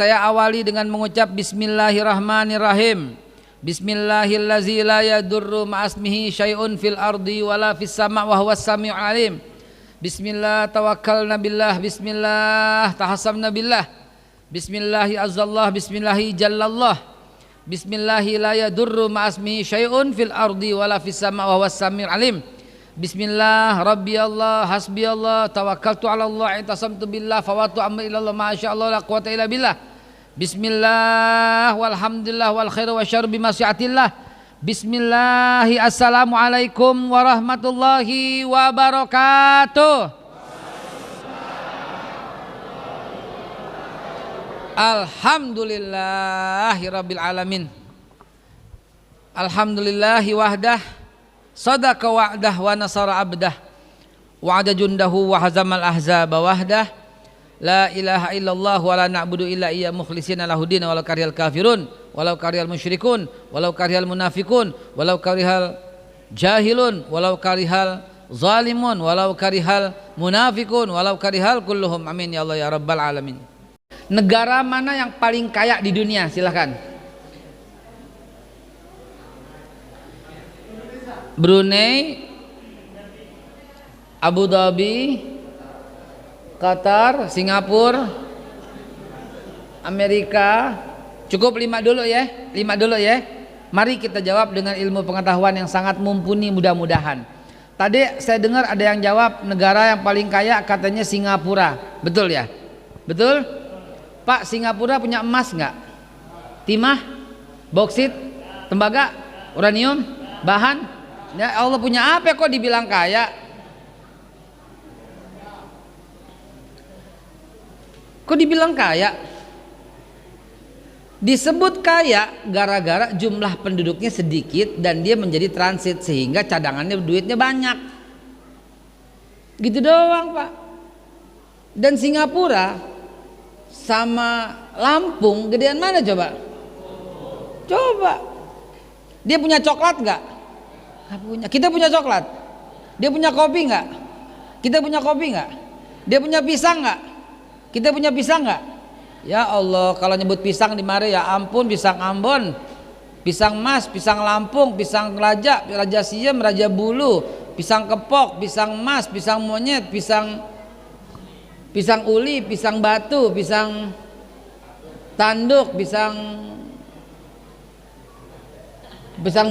saya awali dengan mengucap Bismillahirrahmanirrahim. Bismillahillazi la yadurru ma'asmihi syai'un fil ardi wala fis sama' wa huwas sami'ul alim. Bismillah tawakkalna billah, bismillah tahassamna billah, bismillahi azzallah, bismillahi jallallah, bismillahi la yadurru ma'asmihi syai'un fil ardi wala fis sama' wa huwas sami'ul alim. Bismillah rabbi Allah hasbi Allah tawakkaltu ala Allah i'tasamtu billah fawatu amri ila Allah ma syaa Allah la quwata illa billah. Bismillah walhamdulillah wal khairu wasyarru bimasyiatillah. Bismillahi assalamualaikum warahmatullahi wabarakatuh. Alhamdulillahi rabbil alamin. Alhamdulillahi wahdah sadaqa wa'dah wa nasara abdah wa'ada jundahu wa hazamal ahzaba wahdah. La ilaha illallah wa la na'budu illa iya mukhlishina lahudin walau karihal kafirun walau karihal musyrikun walau karihal munafikun walau karihal jahilun walau karihal zalimun walau karihal munafikun walau karihal kulluhum. Amin ya Allah ya rabbal alamin. Negara mana yang paling kaya di dunia? Silakan. Brunei, Abu Dhabi, Qatar, Singapura, Amerika. Cukup 5 dulu ya, 5 dulu ya. Mari kita jawab dengan ilmu pengetahuan yang sangat mumpuni mudah-mudahan. Tadi saya dengar ada yang jawab negara yang paling kaya katanya Singapura. Betul ya? Betul? Pak, Singapura punya emas nggak? Timah, boksit, tembaga, uranium, bahan? Ya Allah, punya apa kok dibilang kaya? Kok dibilang kaya? Disebut kaya gara-gara jumlah penduduknya sedikit dan dia menjadi transit sehingga cadangannya duitnya banyak. Gitu doang Pak. Dan Singapura sama Lampung gedean mana coba? Coba. Dia punya coklat nggak? Nggak punya. Kita punya coklat. Dia punya kopi nggak? Kita punya kopi nggak? Dia punya pisang nggak? Kita punya pisang nggak? Ya Allah, kalau nyebut pisang di mari ya ampun, pisang Ambon, pisang Mas, pisang Lampung, pisang Raja, Raja Siem, Raja Bulu, pisang Kepok, pisang Mas, pisang Monyet, pisang Uli, pisang Batu, pisang Tanduk, pisang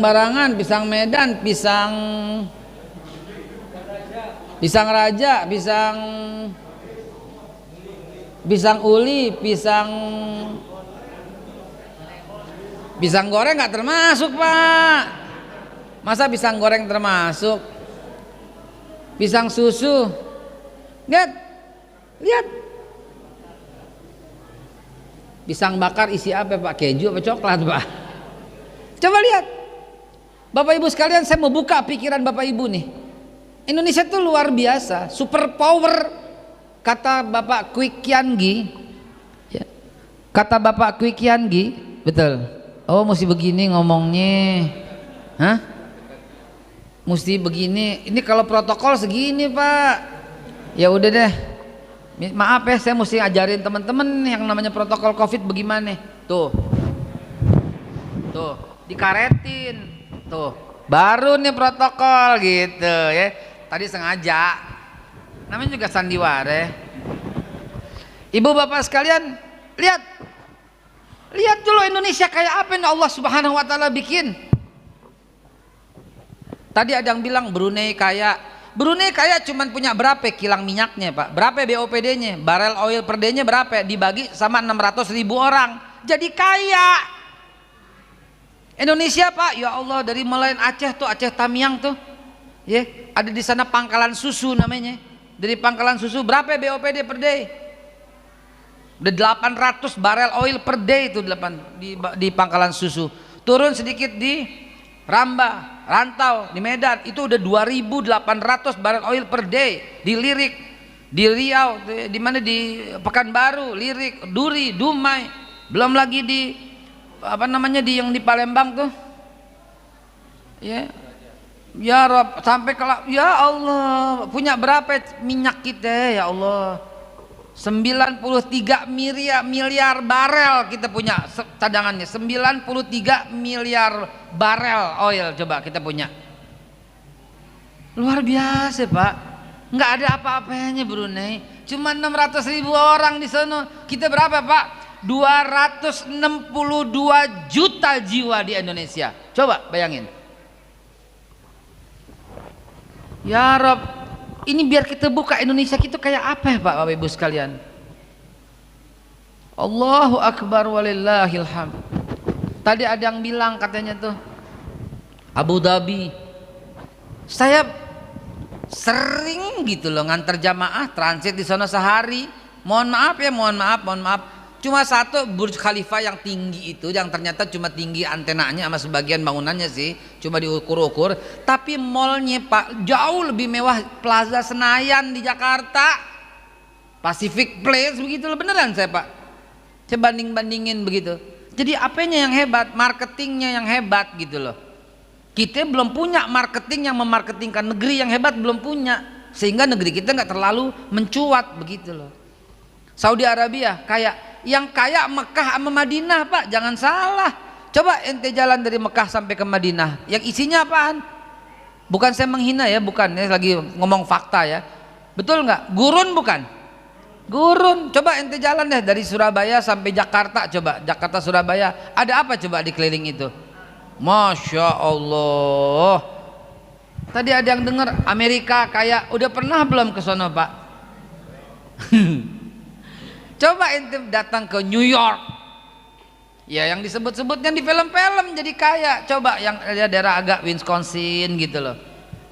Barangan, pisang Medan, pisang Raja, pisang uli, pisang goreng nggak termasuk Pak. Masa pisang goreng termasuk? Pisang susu, lihat, pisang bakar isi apa Pak? Keju apa coklat Pak? Coba lihat, Bapak Ibu sekalian, saya mau buka pikiran Bapak Ibu nih. Indonesia tuh luar biasa, super power. Kata Bapak Kwik Kian Gi, ya. Kata Bapak Kwik Kian Gi, betul. Oh, mesti begini ngomongnya, hah? Mesti begini. Ini kalau protokol segini Pak. Ya udah deh. Maaf ya, saya mesti ajarin teman-teman yang namanya protokol COVID bagaimana. Tuh, dikaretin. Tuh, baru nih protokol gitu ya. Tadi sengaja. Namanya juga sandiwara. Ibu bapak sekalian, lihat dulu Indonesia kayak apa yang Allah Subhanahu wa taala bikin. Tadi ada yang bilang Brunei kaya cuman punya berapa kilang minyaknya Pak? Berapa BOPD-nya? Barel oil per day-nya berapa? Dibagi sama 600.000 orang. Jadi kaya. Indonesia Pak, ya Allah, dari mulai Aceh tuh, Aceh Tamiang tuh. Ya, ada di sana pangkalan susu namanya. Dari pangkalan susu berapa BOPD per day? Udah 800 barel oil per day itu di pangkalan susu. Turun sedikit di Rambah, Rantau, di Medan itu udah 2.800 barel oil per day. Di Lirik, di Riau, di mana di Pekanbaru, Lirik, Duri, Dumai. Belum lagi di apa namanya yang di Palembang tuh. Ya. Ya Rob, sampai ke ya Allah, punya berapa minyak kita ya Allah? 93 miliar barel kita punya cadangannya. 93 miliar barel oil coba kita punya. Luar biasa Pak. Nggak ada apa-apanya Brunei. Cuma 600.000 orang di sana. Kita berapa Pak? 262 juta jiwa di Indonesia. Coba bayangin. Ya Rob, ini biar kita buka Indonesia kita kayak apa ya Pak Bapak Ibu sekalian. Allahu Akbar walillahil hamd. Tadi ada yang bilang katanya tuh Abu Dhabi. Saya sering gitu loh nganter jamaah transit di sana sehari. Mohon maaf. Cuma satu Burj Khalifa yang tinggi itu, yang ternyata cuma tinggi antenanya sama sebagian bangunannya sih, cuma diukur-ukur. Tapi mallnya Pak jauh lebih mewah Plaza Senayan di Jakarta, Pacific Place begitu loh, beneran saya Pak. Saya bandingin begitu. Jadi apanya yang hebat? Marketingnya yang hebat gitu loh. Kita belum punya marketing yang memarketingkan negeri yang hebat, belum punya, sehingga negeri kita nggak terlalu mencuat begitu loh. Saudi Arabia kayak yang kaya Mekah sama Madinah Pak, jangan salah. Coba ente jalan dari Mekah sampai ke Madinah, yang isinya apaan? Bukan saya menghina ya, bukan, ini lagi ngomong fakta ya. Betul nggak? Gurun bukan? Gurun. Coba ente jalan deh dari Surabaya sampai Jakarta, coba Jakarta Surabaya, ada apa coba di keliling itu? Masya Allah. Tadi ada yang dengar Amerika kayak, udah pernah belum ke sono Pak? Coba ente datang ke New York, ya yang disebut-sebut yang di film-film jadi kaya. Coba yang daerah agak Wisconsin gitu loh,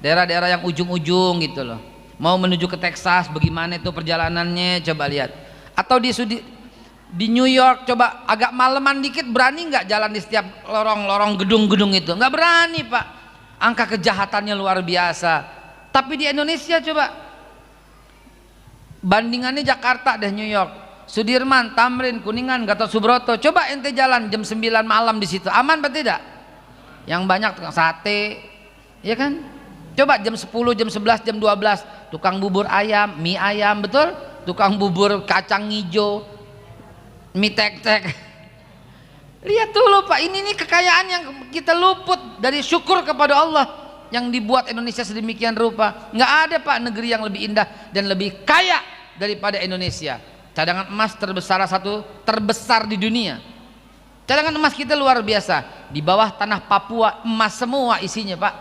daerah-daerah yang ujung-ujung gitu loh, mau menuju ke Texas, bagaimana itu perjalanannya, coba lihat. Atau di New York, coba agak maleman dikit, berani nggak jalan di setiap lorong-lorong gedung-gedung itu? Nggak berani Pak, angka kejahatannya luar biasa. Tapi di Indonesia coba bandingannya Jakarta deh, New York, Sudirman, Tamrin, Kuningan, Gatot Subroto. Coba ente jalan jam 9 malam di situ, aman apa tidak? Yang banyak tukang sate, ya kan? Coba jam 10, jam 11, jam 12 tukang bubur ayam, mie ayam, betul? Tukang bubur kacang hijau, mie tek-tek. Lihat dulu Pak, ini nih kekayaan yang kita luput dari syukur kepada Allah yang dibuat Indonesia sedemikian rupa. Nggak ada Pak negeri yang lebih indah dan lebih kaya daripada Indonesia. Cadangan emas terbesar di dunia. Cadangan emas kita luar biasa. Di bawah tanah Papua emas semua isinya Pak.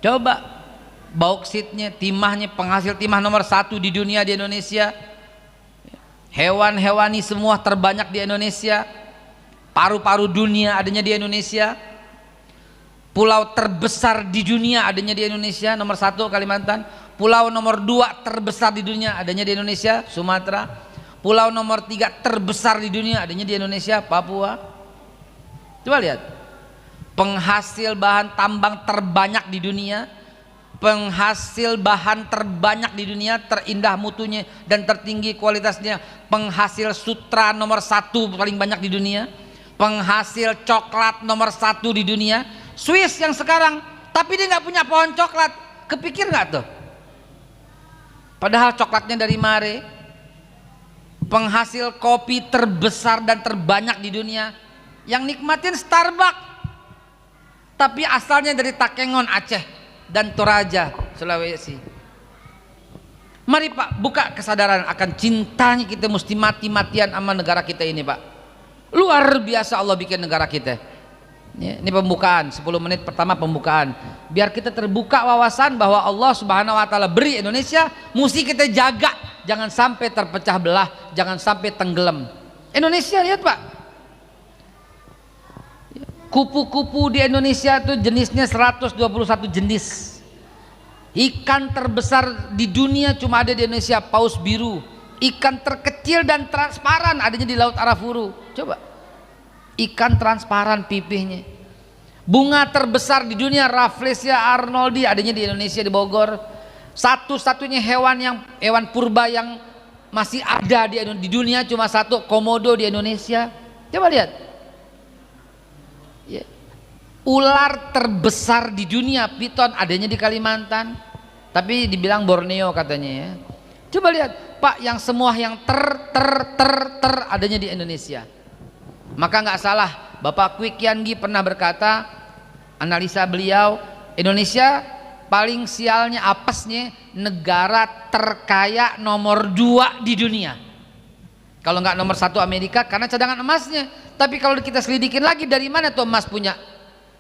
Coba bauksitnya, timahnya, penghasil timah nomor 1 di dunia di Indonesia. Hewan-hewani semua terbanyak di Indonesia. Paru-paru dunia adanya di Indonesia. Pulau terbesar di dunia adanya di Indonesia, nomor 1 Kalimantan. Pulau nomor 2 terbesar di dunia adanya di Indonesia, Sumatera. Pulau nomor 3 terbesar di dunia adanya di Indonesia, Papua. Coba lihat, penghasil bahan tambang terbanyak di dunia, penghasil bahan terbanyak di dunia, terindah mutunya dan tertinggi kualitasnya, penghasil sutra nomor 1 paling banyak di dunia, penghasil coklat nomor 1 di dunia, Swiss yang sekarang, tapi dia nggak punya pohon coklat. Kepikir nggak tuh? Padahal coklatnya dari mare. Penghasil kopi terbesar dan terbanyak di dunia, yang nikmatin Starbucks, tapi asalnya dari Takengon Aceh dan Toraja Sulawesi. Mari Pak buka kesadaran akan cintanya kita, mesti mati-matian sama negara kita ini Pak. Luar biasa Allah bikin negara kita. Ini pembukaan, 10 menit pertama pembukaan, biar kita terbuka wawasan bahwa Allah Subhanahu wa Ta'ala beri Indonesia, mesti kita jaga, jangan sampai terpecah belah, jangan sampai tenggelam. Indonesia lihat Pak, kupu-kupu di Indonesia itu jenisnya 121 jenis. Ikan terbesar di dunia cuma ada di Indonesia, paus biru. Ikan terkecil dan transparan adanya di Laut Arafuru. Coba, ikan transparan pipihnya. Bunga terbesar di dunia, Rafflesia arnoldi, adanya di Indonesia, di Bogor. Satu-satunya hewan purba yang masih ada di dunia cuma satu, komodo di Indonesia. Coba lihat, ular terbesar di dunia, piton, adanya di Kalimantan, tapi dibilang Borneo katanya ya. Coba lihat, Pak, yang semua yang ter adanya di Indonesia. Maka nggak salah Bapak Kwi Kian Gi pernah berkata, analisa beliau, Indonesia paling sialnya, apesnya, negara terkaya nomor 2 di dunia. Kalau nggak nomor 1 Amerika karena cadangan emasnya. Tapi kalau kita selidikin lagi, dari mana tuh emas punya?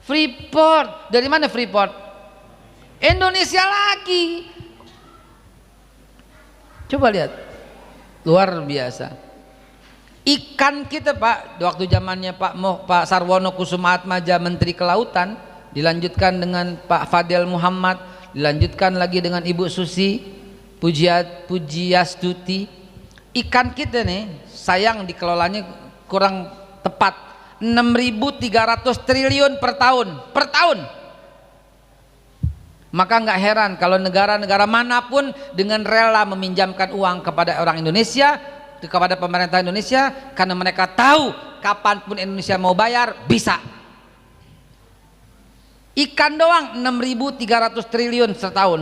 Freeport. Dari mana Freeport? Indonesia lagi. Coba lihat, luar biasa. Ikan kita Pak, waktu zamannya Pak Sarwono Kusumaatmaja Menteri Kelautan, dilanjutkan dengan Pak Fadel Muhammad, dilanjutkan lagi dengan Ibu Susi Pujiastuti. Ikan kita nih sayang dikelolanya kurang tepat, 6.300 triliun per tahun. Maka nggak heran kalau negara-negara manapun dengan rela meminjamkan uang kepada orang Indonesia, kepada pemerintah Indonesia, karena mereka tahu kapanpun Indonesia mau bayar bisa. Ikan doang 6.300 triliun setahun.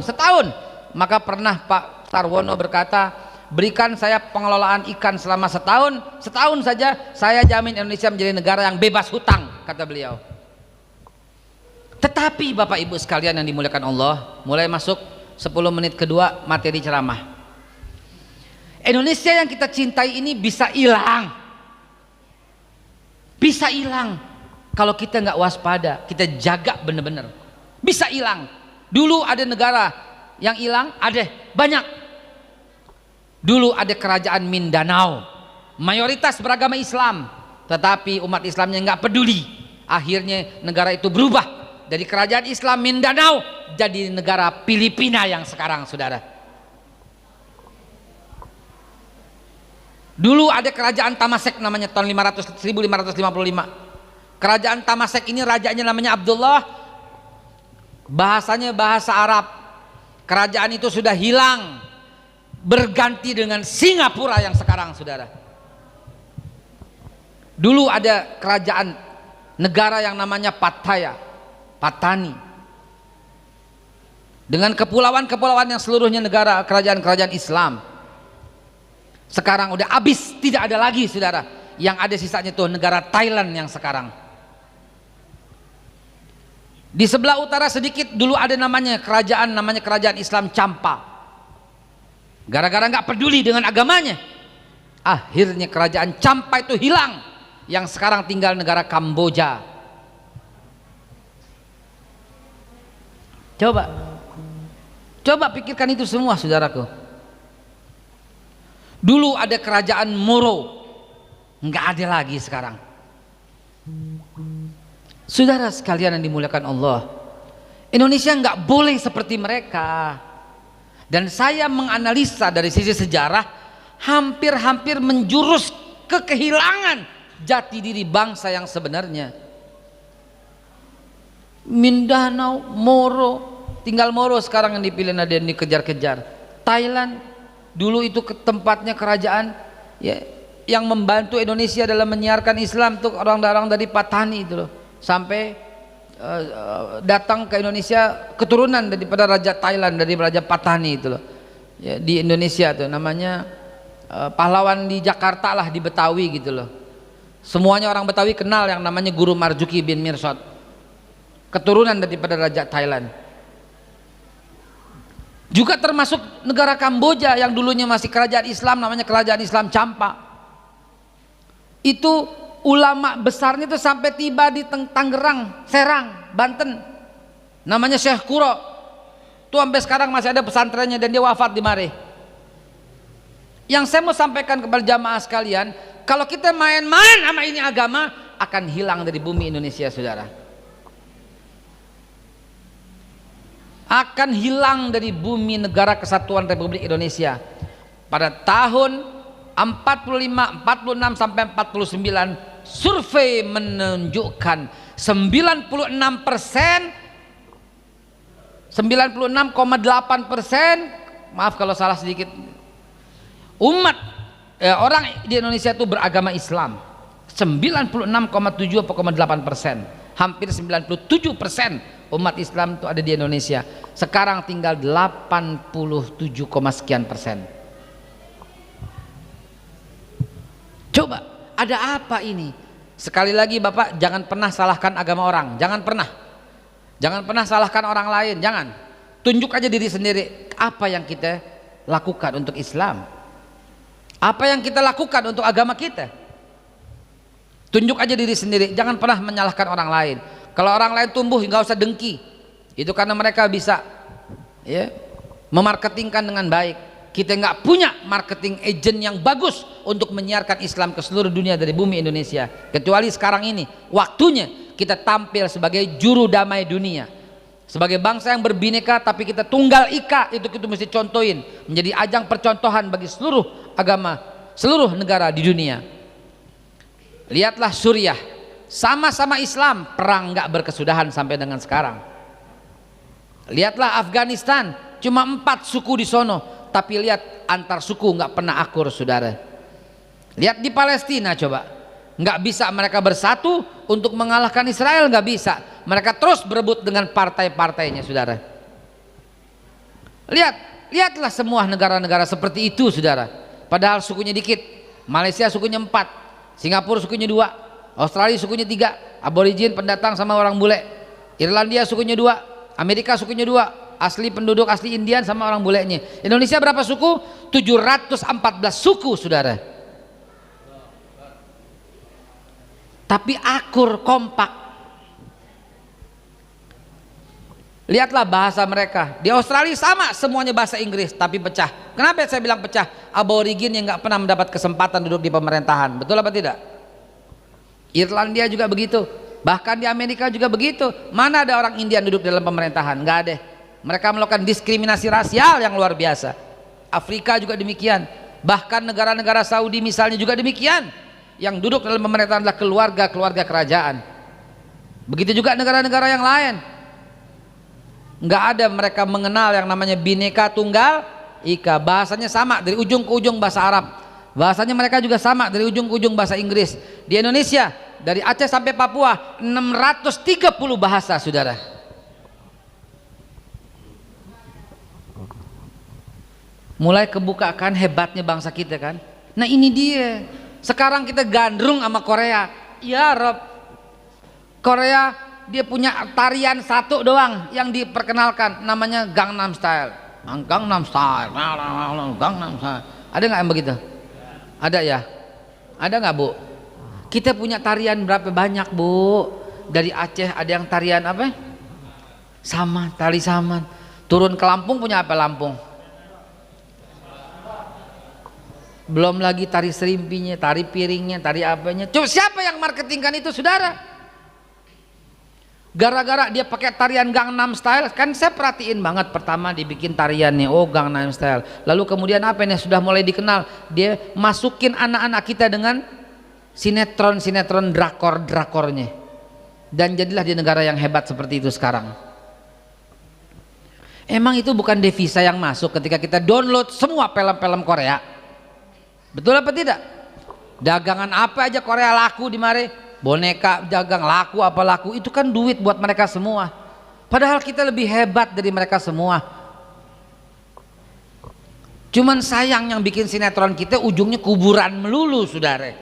Maka pernah Pak Sarwono berkata, berikan saya pengelolaan ikan selama setahun saja, saya jamin Indonesia menjadi negara yang bebas hutang, kata beliau. Tetapi Bapak Ibu sekalian yang dimuliakan Allah, mulai masuk 10 menit kedua materi ceramah. Indonesia yang kita cintai ini bisa hilang kalau kita nggak waspada, kita jaga bener-bener. Bisa hilang. Dulu ada negara yang hilang, ada banyak. Dulu ada kerajaan Mindanao, mayoritas beragama Islam, tetapi umat Islamnya nggak peduli. Akhirnya negara itu berubah dari kerajaan Islam Mindanao jadi negara Filipina yang sekarang, saudara. Dulu ada kerajaan Tamasek namanya tahun 1555. Kerajaan Tamasek ini rajanya namanya Abdullah, bahasanya bahasa Arab. Kerajaan itu sudah hilang, berganti dengan Singapura yang sekarang, saudara. Dulu ada kerajaan negara yang namanya Patani, dengan kepulauan-kepulauan yang seluruhnya negara kerajaan-kerajaan Islam. Sekarang udah habis, tidak ada lagi, saudara. Yang ada sisanya tuh negara Thailand yang sekarang. Di sebelah utara sedikit dulu ada namanya kerajaan Islam Champa. Gara-gara nggak peduli dengan agamanya, akhirnya kerajaan Champa itu hilang. Yang sekarang tinggal negara Kamboja. Coba pikirkan itu semua, saudaraku. Dulu ada kerajaan Moro, nggak ada lagi sekarang. Saudara sekalian yang dimuliakan Allah, Indonesia nggak boleh seperti mereka. Dan saya menganalisa dari sisi sejarah, hampir menjurus ke kehilangan jati diri bangsa yang sebenarnya. Mindanao, Moro, tinggal Moro sekarang yang dipilih, ada yang dikejar-kejar. Thailand dulu itu ke tempatnya kerajaan ya, yang membantu Indonesia dalam menyiarkan Islam tuh orang-orang dari Patani itu loh, sampai datang ke Indonesia keturunan daripada Raja Thailand, dari Raja Patani itu loh ya, di Indonesia tuh namanya pahlawan di Jakarta lah, di Betawi gitu loh. Semuanya orang Betawi kenal yang namanya Guru Marzuki bin Mirsad, keturunan daripada Raja Thailand. Juga termasuk negara Kamboja yang dulunya masih kerajaan Islam, namanya kerajaan Islam Champa. Itu ulama besarnya itu sampai tiba di Tangerang, Serang, Banten, namanya Syekh Kuro. Itu sampai sekarang masih ada pesantrennya dan dia wafat di mari. Yang saya mau sampaikan kepada jamaah sekalian, kalau kita main-main sama ini agama, akan hilang dari bumi Indonesia, saudara. Akan hilang dari bumi negara kesatuan Republik Indonesia. Pada tahun 45, 46 sampai 49, survei menunjukkan 96,8%, maaf kalau salah sedikit, orang di Indonesia itu beragama Islam. 96,7,8%, hampir 97% umat Islam itu ada di Indonesia. Sekarang tinggal 87, sekian persen. Coba, ada apa ini? Sekali lagi Bapak, jangan pernah salahkan agama orang, jangan pernah salahkan orang lain, jangan. Tunjuk aja diri sendiri, apa yang kita lakukan untuk Islam, apa yang kita lakukan untuk agama kita. Tunjuk aja diri sendiri, jangan pernah menyalahkan orang lain. Kalau orang lain tumbuh, nggak usah dengki, itu karena mereka bisa ya memarketingkan dengan baik. Kita nggak punya marketing agent yang bagus untuk menyiarkan Islam ke seluruh dunia dari bumi Indonesia, kecuali sekarang ini waktunya kita tampil sebagai juru damai dunia, sebagai bangsa yang berbineka tapi kita tunggal ika. Itu kita mesti contohin, menjadi ajang percontohan bagi seluruh agama, seluruh negara di dunia. Lihatlah Suriah, sama-sama Islam, perang nggak berkesudahan sampai dengan sekarang. Lihatlah Afghanistan, cuma 4 suku di sono, tapi lihat antar suku nggak pernah akur, saudara. Lihat di Palestina, coba, nggak bisa mereka bersatu untuk mengalahkan Israel, nggak bisa. Mereka terus berebut dengan partai-partainya, saudara. Lihatlah semua negara-negara seperti itu, saudara. Padahal sukunya dikit. Malaysia sukunya 4, Singapura sukunya 2, Australia sukunya 3, aborigin pendatang sama orang bule. Irlandia sukunya 2, Amerika sukunya 2, asli penduduk asli Indian sama orang bulenya. Indonesia berapa suku? 714 suku, saudara. Tapi akur, kompak. Lihatlah bahasa mereka. Di Australia sama, semuanya bahasa Inggris, tapi pecah. Kenapa saya bilang pecah? Aborigin yang nggak pernah mendapat kesempatan duduk di pemerintahan. Betul apa tidak? Irlandia juga begitu. Bahkan di Amerika juga begitu. Mana ada orang Indian duduk dalam pemerintahan? Nggak ada. Mereka melakukan diskriminasi rasial yang luar biasa. Afrika juga demikian. Bahkan negara-negara Saudi misalnya juga demikian. Yang duduk dalam pemerintahan adalah keluarga-keluarga kerajaan. Begitu juga negara-negara yang lain. Nggak ada mereka mengenal yang namanya Bhinneka Tunggal Ika. Bahasanya sama dari ujung ke ujung bahasa Arab. Bahasanya mereka juga sama dari ujung ke ujung bahasa Inggris. Di Indonesia dari Aceh sampai Papua 630 bahasa, saudara. Mulai kebukaan hebatnya bangsa kita kan. Nah ini dia. Sekarang kita gandrung sama Korea. Ya Rob, Korea dia punya tarian satu doang yang diperkenalkan, namanya Gangnam Style. Gangnam Style, Gangnam Style. Ada nggak yang begitu? Ada ya? Ada nggak, Bu? Kita punya tarian berapa banyak, Bu? Dari Aceh ada yang tarian apa? Sama, tali saman. Turun ke Lampung punya apa Lampung? Belum lagi tari serimpinya, tari piringnya, tari apanya. Coba siapa yang marketingkan itu, saudara? Gara-gara dia pakai tarian Gangnam Style, kan saya perhatiin banget pertama dibikin tariannya, oh Gangnam Style. Lalu kemudian apa ini sudah mulai dikenal, dia masukin anak-anak kita dengan sinetron-sinetron drakor-drakornya. Dan jadilah di negara yang hebat seperti itu sekarang. Emang itu bukan devisa yang masuk ketika kita download semua film-film Korea? Betul apa tidak? Dagangan apa aja Korea laku di mari, boneka dagang laku apa laku, itu kan duit buat mereka semua. Padahal kita lebih hebat dari mereka semua. Cuman sayang yang bikin sinetron kita ujungnya kuburan melulu, saudara.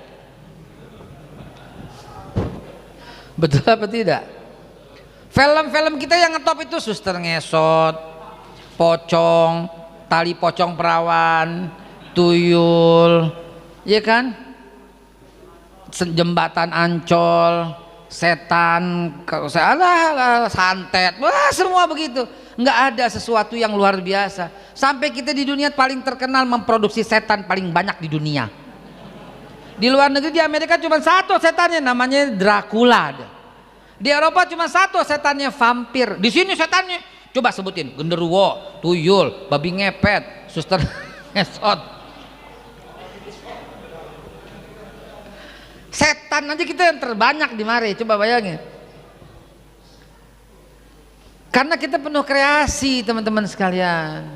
Betul apa tidak? Film-film kita yang ngetop itu Suster Ngesot, Pocong, Tali Pocong Perawan, Tuyul, ya kan? Jembatan Ancol, Setan, Santet, wah semua begitu. Nggak ada sesuatu yang luar biasa. Sampai kita di dunia paling terkenal memproduksi setan paling banyak di dunia. Di luar negeri, di Amerika cuma satu setannya, namanya Dracula. Di Eropa cuma satu setannya, vampir. Di sini setannya, coba sebutin, genderuwo, tuyul, babi ngepet, suster ngesot. Setan aja kita yang terbanyak di mari, coba bayangin. Karena kita penuh kreasi, teman-teman sekalian.